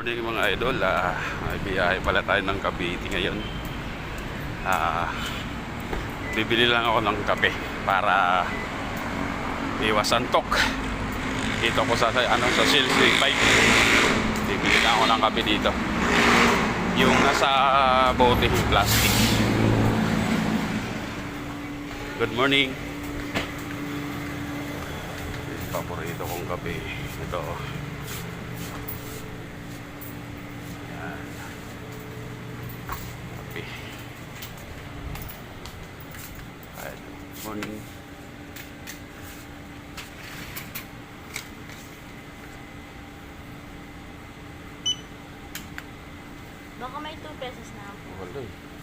morning mga idol. May biyahe pala tayo ng Cavite ngayon. Bibili lang ako ng kape para iwas antok. Dito ko sa Silsway Pike. Bibili lang ako ng kape dito. Yung nasa bote plastic. Good morning. Paborito kong kape. Ito. Yan. Kape. Good morning. Baka may 2 pesos na po. Wala eh.